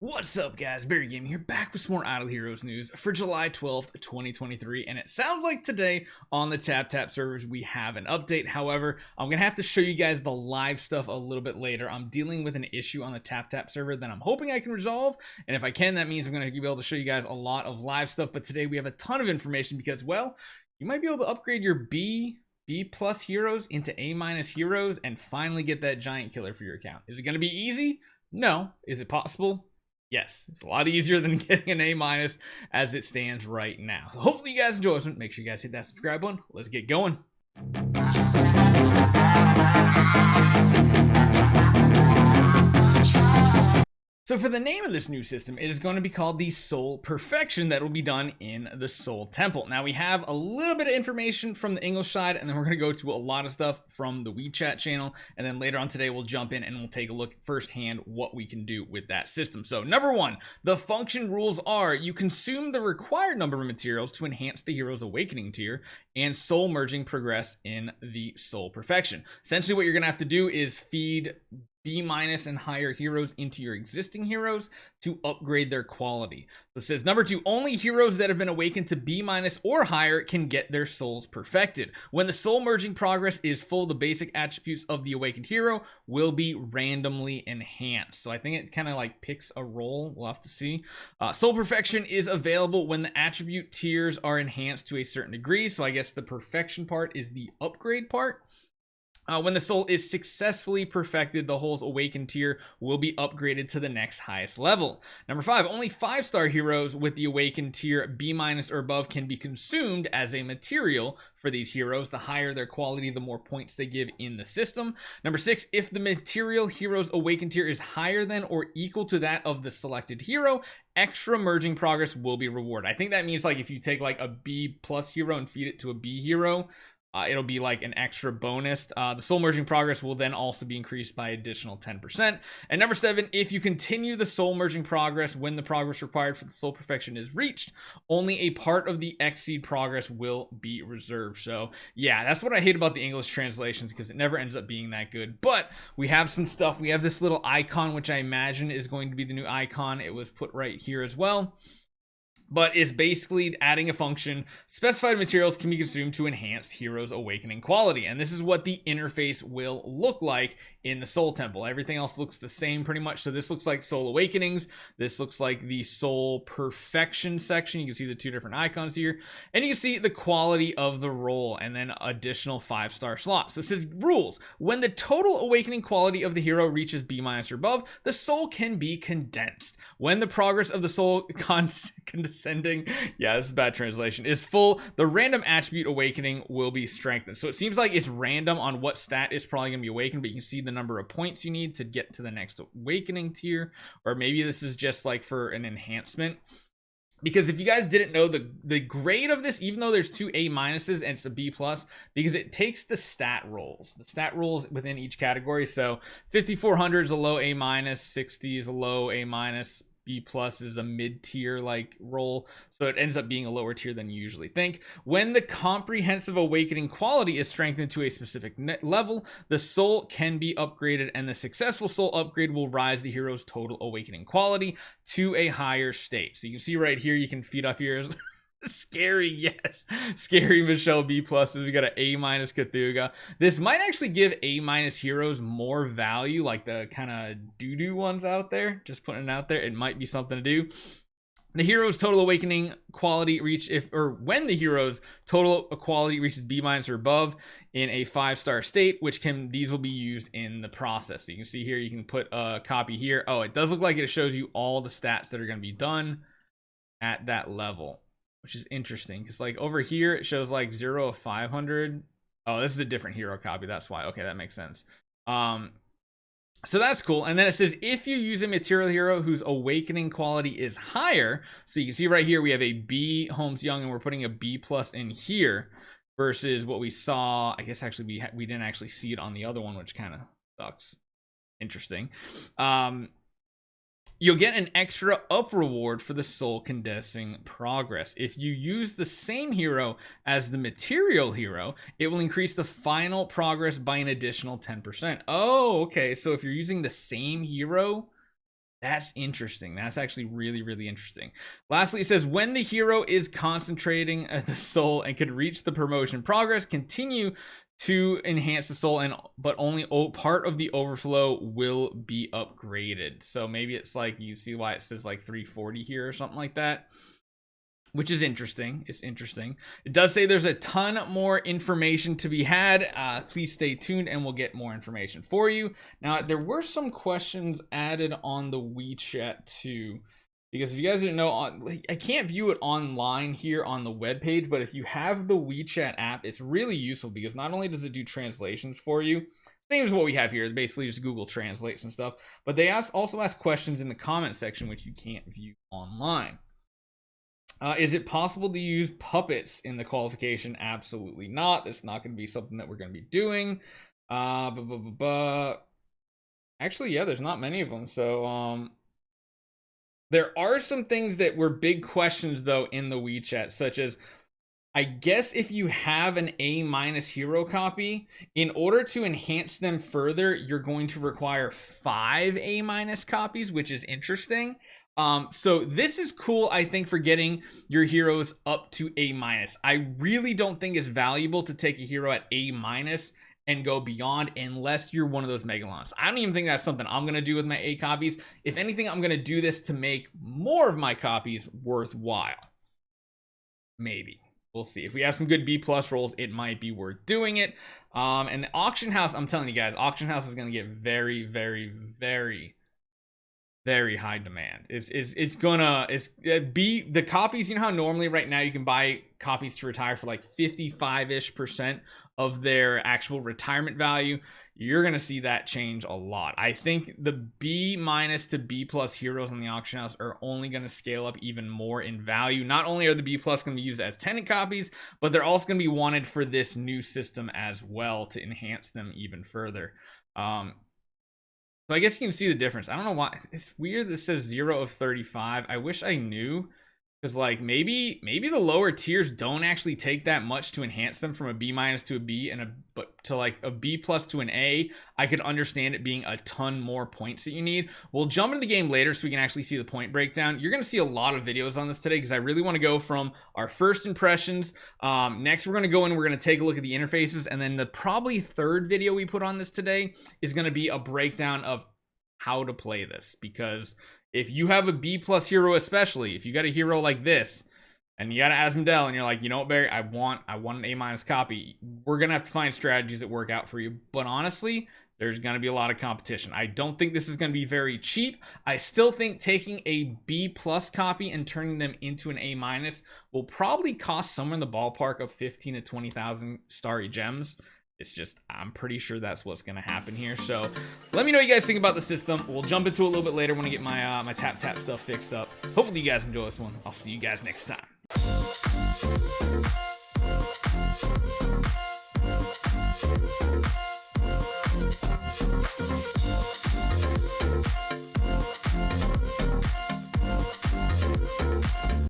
What's up, guys? Barry Gaming here, back with some more Idle Heroes news for July 12th, 2023, and it sounds like today on the TapTap servers we have an update. However, I'm going to have to show you guys the live stuff a little bit later. I'm dealing with an issue on the TapTap server that I'm hoping I can resolve, and if I can, that means I'm going to be able to show you guys a lot of live stuff, but today we have a ton of information because, well, you might be able to upgrade your B plus heroes into A minus heroes and finally get that giant killer for your account. Is it going to be easy? No. Is it possible? Yes, it's a lot easier than getting an A minus as it stands right now. So hopefully you guys enjoy this one. Make sure you guys hit that subscribe button. Let's get going. So for the name of this new system, it is going to be called the Soul Perfection that will be done in the Soul Temple. Now we have a little bit of information from the English side, and then we're going to go to a lot of stuff from the WeChat channel, and then later on today we'll jump in and we'll take a look firsthand what we can do with that system. So number one, the function rules are you consume the required number of materials to enhance the hero's awakening tier and soul merging progress in the Soul Perfection. Essentially what you're going to have to do is feed B minus and higher heroes into your existing heroes to upgrade their quality. So it says number two, only heroes that have been awakened to B minus or higher can get their souls perfected. When the soul merging progress is full, the basic attributes of the awakened hero will be randomly enhanced. So I think it kind of like picks a role. We'll have to see. Soul perfection is available when the attribute tiers are enhanced to a certain degree. So I guess the perfection part is the upgrade part. When the soul is successfully perfected, the whole's awakened tier will be upgraded to the next highest level. Number five, only 5-star heroes with the awakened tier B minus or above can be consumed as a material for these heroes. The higher their quality, the more points they give in the system. Number six, if the material hero's awakened tier is higher than or equal to that of the selected hero, extra merging progress will be rewarded. I think that means like if you take like a B plus hero and feed it to a B hero, it'll be like an extra bonus. The soul merging progress will then also be increased by additional 10%. And number seven, if you continue the soul merging progress when the progress required for the soul perfection is reached, only a part of the exceed progress will be reserved. So yeah, that's what I hate about the English translations, because it never ends up being that good. But we have some stuff. We have this little icon, which I imagine is going to be the new icon. It was put right here as well, but is basically adding a function. Specified materials can be consumed to enhance heroes' awakening quality. And this is what the interface will look like in the Soul Temple. Everything else looks the same pretty much. So this looks like Soul Awakenings. This looks like the Soul Perfection section. You can see the two different icons here. And you can see the quality of the role and then additional 5-star slots. So it says rules. When the total awakening quality of the hero reaches B minus or above, the soul can be condensed. When the progress of the soul condescending, yeah, this is bad translation, is full, the random attribute awakening will be strengthened. So it seems like it's random on what stat is probably going to be awakened, but you can see the number of points you need to get to the next awakening tier, or maybe this is just like for an enhancement. Because if you guys didn't know, the grade of this, even though there's two A minuses and it's a B plus, because it takes the stat rolls within each category. So 5400 is a low A minus, 60 is a low A minus, B plus is a mid-tier like roll, so it ends up being a lower tier than you usually think. When the comprehensive awakening quality is strengthened to a specific level, the soul can be upgraded, and the successful soul upgrade will rise the hero's total awakening quality to a higher state. So you can see right here, you can feed off heroes. Scary, yes. Scary Michelle B pluses. We got an A minus Cthulhu. This might actually give A minus heroes more value, like the kind of doo-doo ones out there. Just putting it out there. It might be something to do. The hero's total awakening quality when the hero's total quality reaches B minus or above in a 5-star state, these will be used in the process. So you can see here, you can put a copy here. Oh, it does look like it shows you all the stats that are going to be done at that level, which is interesting because like over here it shows like 0 of 500. Oh, this is a different hero copy, that's why. Okay, that makes sense. So that's cool. And then it says if you use a material hero whose awakening quality is higher, so you can see right here we have a B Holmes Young and we're putting a B plus in here versus what we saw. I guess actually we didn't actually see it on the other one, which kind of sucks. Interesting. You'll get an extra up reward for the soul condensing progress. If you use the same hero as the material hero, it will increase the final progress by an additional 10%. Oh, okay. So if you're using the same hero That's interesting. That's actually really, really interesting. Lastly, it says when the hero is concentrating the soul and can reach the promotion progress, continue to enhance the soul, and but only part of the overflow will be upgraded. So maybe it's like, you see why it says like 340 here or something like that, which is interesting. It's interesting. It does say there's a ton more information to be had. Please stay tuned and we'll get more information for you. Now, there were some questions added on the WeChat too, because if you guys didn't know, I can't view it online here on the web page, but if you have the WeChat app, it's really useful because not only does it do translations for you, same as what we have here, basically just Google Translate some stuff, but they also ask questions in the comment section, which you can't view online. Is it possible to use puppets in the qualification? Absolutely not. That's not going to be something that we're going to be doing. Actually, yeah, there's not many of them. So there are some things that were big questions, though, in the WeChat, such as, I guess if you have an A- hero copy, in order to enhance them further, you're going to require 5 A- copies, which is interesting. So this is cool, I think, for getting your heroes up to A-. I really don't think it's valuable to take a hero at A- and go beyond unless you're one of those megalons. I don't even think that's something I'm going to do with my A copies. If anything, I'm going to do this to make more of my copies worthwhile. Maybe. We'll see. If we have some good B+ rolls, it might be worth doing it. And the auction house, I'm telling you guys, auction house is going to get very, very, very high demand. It's gonna be the copies. You know how normally right now you can buy copies to retire for like 55% of their actual retirement value. You're gonna see that change a lot. I think the B- to B+ heroes in the auction house are only gonna scale up even more in value. Not only are the B+ gonna be used as tenant copies, but they're also gonna be wanted for this new system as well to enhance them even further. So I guess you can see the difference. I don't know why. It's weird this says 0 of 35. I wish I knew, because like maybe the lower tiers don't actually take that much to enhance them from a B- to a B but to like a B+ to an A. I could understand it being a ton more points that you need. We'll jump into the game later so we can actually see the point breakdown. You're going to see a lot of videos on this today because I really want to go from our first impressions. Next, we're going to go in, we're going to take a look at the interfaces, and then the probably third video we put on this today is going to be a breakdown of how to play this, because if you have a B+ hero, especially if you got a hero like this and you got an Asmodel and you're like, you know what, Barry, I want an A- copy, we're gonna have to find strategies that work out for you. But honestly, there's gonna be a lot of competition. I don't think this is gonna be very cheap. I still think taking a B+ copy and turning them into an A- will probably cost somewhere in the ballpark of 15 to 20,000 starry gems. It's just, I'm pretty sure that's what's going to happen here. So let me know what you guys think about the system. We'll jump into it a little bit later when I get my my tap stuff fixed up. Hopefully you guys enjoy this one. I'll see you guys next time.